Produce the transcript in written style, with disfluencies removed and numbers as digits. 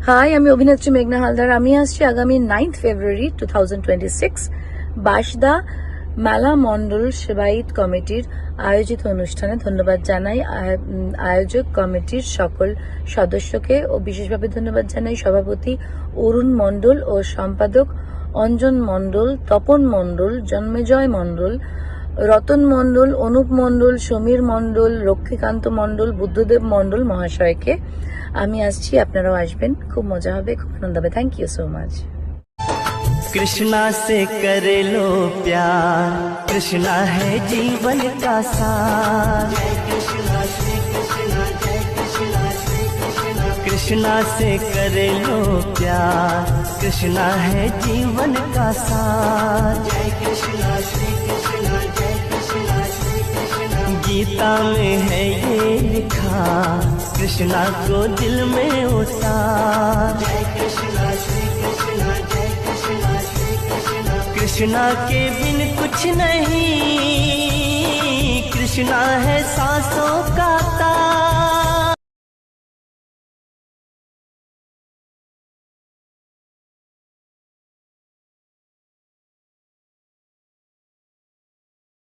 High, আমি অভিনেত্রী মেঘনা হালদার। আমি আসছি আগামী 9 ফেব্রুয়ারি 2026 বাসদা মেলা মণ্ডল সেবায়িত কমিটির আয়োজিত অনুষ্ঠানে। ধন্যবাদ জানাই আয়োজক কমিটির সকল সদস্যকে ও বিশেষভাবে ধন্যবাদ জানাই সভাপতি অরুণ মণ্ডল ও সম্পাদক অঞ্জন মণ্ডল, তপন মণ্ডল, জন্মেজয় মণ্ডল, রতন মণ্ডল, অনুপ মণ্ডল, সমীর মণ্ডল, লক্ষ্মীকান্ত মণ্ডল, বুদ্ধদেব মণ্ডল মহাশয়কে। আমি আসছি, আপনারাও আসবেন, খুব মজা হবে, খুব আনন্দ হবে। Thank you so much. Krishna से कर लो प्यार, कृष्णा है जीवन का सार। कृष्णा से कर लो प्यार, कृष्णा है जीवन का सार। गीता में है ये लिखा, कृष्णा को दिल में उतार। कृष्णा के बिन कुछ नहीं, कृष्णा है सांसों का तार।